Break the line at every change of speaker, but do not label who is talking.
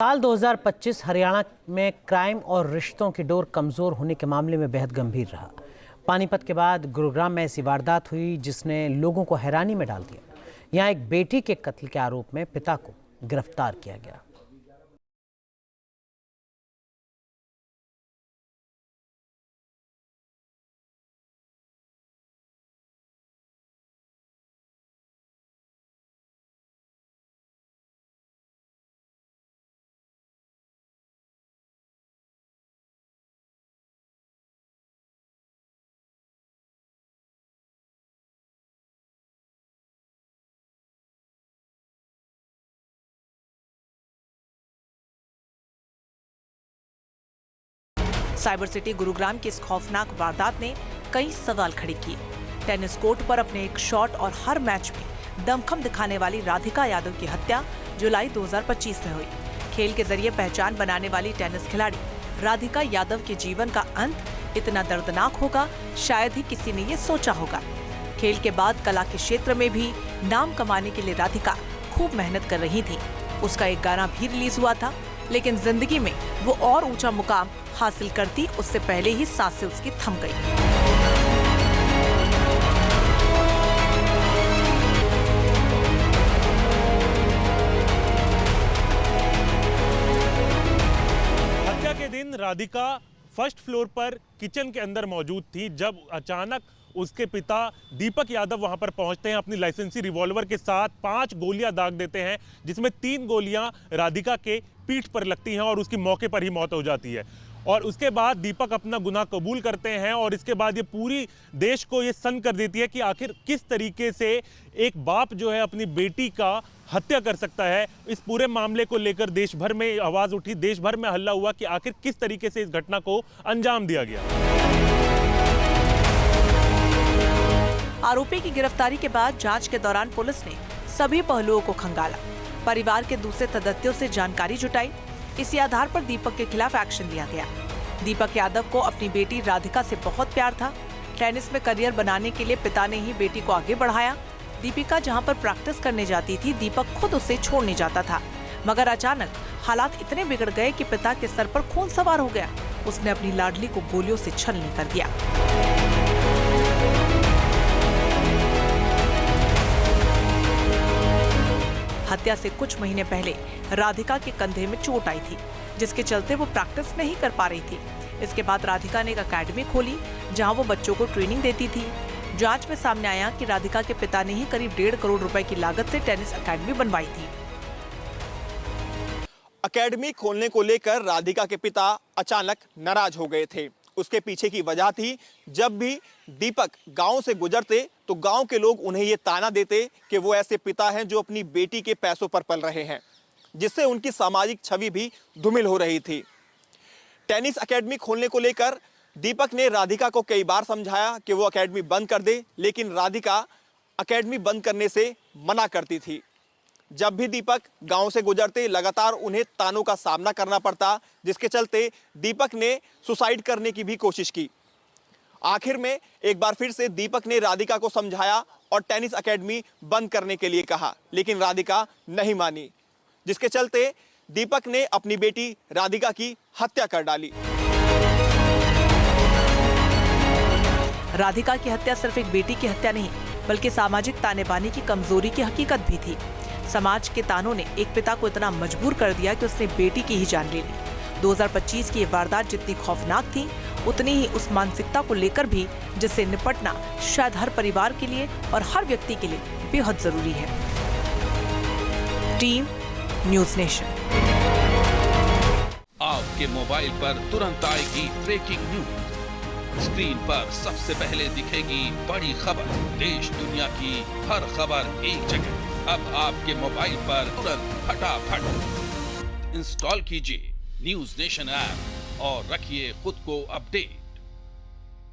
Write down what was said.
साल 2025 हरियाणा में क्राइम और रिश्तों की डोर कमजोर होने के मामले में बेहद गंभीर रहा। पानीपत के बाद गुरुग्राम में ऐसी वारदात हुई जिसने लोगों को हैरानी में डाल दिया। यहां एक बेटी के कत्ल के आरोप में पिता को गिरफ्तार किया गया।
साइबर सिटी गुरुग्राम की इस खौफनाक वारदात ने कई सवाल खड़े किए। टेनिस कोर्ट पर अपने एक शॉट और हर मैच में दमखम दिखाने वाली राधिका यादव की हत्या जुलाई 2025 में हुई। खेल के जरिए पहचान बनाने वाली टेनिस खिलाड़ी राधिका यादव के जीवन का अंत इतना दर्दनाक होगा, शायद ही किसी ने ये सोचा होगा। खेल के बाद कला के क्षेत्र में भी नाम कमाने के लिए राधिका खूब मेहनत कर रही थी। उसका एक गाना भी रिलीज हुआ था, लेकिन जिंदगी में वो और ऊंचा मुकाम हासिल करती उससे पहले ही सांसें उसकी थम गई।
हत्या के दिन राधिका फर्स्ट फ्लोर पर किचन के अंदर मौजूद थी जब अचानक उसके पिता दीपक यादव वहां पर पहुंचते हैं। अपनी लाइसेंसी रिवॉल्वर के साथ 5 गोलियां दाग देते हैं, जिसमें 3 गोलियां राधिका के पीठ पर लगती हैं और उसकी मौके पर ही मौत हो जाती है। और उसके बाद दीपक अपना गुनाह कबूल करते हैं और इसके बाद ये पूरी देश को ये सन कर देती है कि आखिर किस तरीके से एक बाप जो है अपनी बेटी का हत्या कर सकता है। इस पूरे मामले को लेकर देश भर में आवाज उठी, देश भर में हल्ला हुआ कि आखिर किस तरीके से इस घटना को अंजाम दिया गया।
आरोपी की गिरफ्तारी के बाद जांच के दौरान पुलिस ने सभी पहलुओं को खंगाला, परिवार के दूसरे सदस्यों से जानकारी जुटाई। इसी आधार पर दीपक के खिलाफ एक्शन लिया गया। दीपक यादव को अपनी बेटी राधिका से बहुत प्यार था। टेनिस में करियर बनाने के लिए पिता ने ही बेटी को आगे बढ़ाया। दीपिका जहां पर प्रैक्टिस करने जाती थी, दीपक खुद उसे छोड़ने जाता था, मगर अचानक हालात इतने बिगड़ गए कि पिता के सर पर खून सवार हो गया। उसने अपनी लाडली को गोलियों से छलनी कर दिया। हत्या से कुछ महीने पहले राधिका के कंधे में चोट आई थी, जिसके चलते वो प्रैक्टिस नहीं कर पा रही थी। इसके बाद राधिका ने एक अकेडमी खोली जहां वो बच्चों को ट्रेनिंग देती थी। जांच में सामने आया कि राधिका के पिता ने ही करीब 1.5 करोड़ रुपए की लागत से टेनिस अकेडमी बनवाई थी।
अकेडमी खोलने को लेकर राधिका के पिता अचानक नाराज हो गए थे। उसके पीछे की वजह थी, जब भी दीपक गांव से गुजरते तो गांव के लोग उन्हें ये ताना देते कि वो ऐसे पिता हैं जो अपनी बेटी के पैसों पर पल रहे हैं, जिससे उनकी सामाजिक छवि भी धूमिल हो रही थी। टेनिस अकेडमी खोलने को लेकर दीपक ने राधिका को कई बार समझाया कि वो अकेडमी बंद कर दे, लेकिन राधिका अकेडमी बंद करने से मना करती थी। जब भी दीपक गांव से गुजरते लगातार उन्हें तानों का सामना करना पड़ता, जिसके चलते दीपक ने सुसाइड करने की भी कोशिश की। आखिर में एक बार फिर से दीपक ने राधिका को समझाया और टेनिस अकेडमी बंद करने के लिए कहा, लेकिन राधिका नहीं मानी, जिसके चलते दीपक ने अपनी बेटी राधिका की हत्या कर डाली।
राधिका की हत्या सिर्फ एक बेटी की हत्या नहीं, बल्कि सामाजिक तानेबानी की कमजोरी की हकीकत भी थी। समाज के तानों ने एक पिता को इतना मजबूर कर दिया कि उसने बेटी की ही जान ले ली। 2025 की ये वारदात जितनी खौफनाक थी, उतनी ही उस मानसिकता को लेकर भी जिससे निपटना शायद हर परिवार के लिए और हर व्यक्ति के लिए बेहद जरूरी है। Team news nation.
आपके मोबाइल पर तुरंत आएगी ब्रेकिंग न्यूज। स्क्रीन पर सबसे पहले दिखेगी बड़ी खबर। देश दुनिया की हर खबर एक जगह। अब आपके मोबाइल पर तुरंत फटाफट इंस्टॉल कीजिए न्यूज़ नेशन ऐप और रखिए खुद को अपडेट।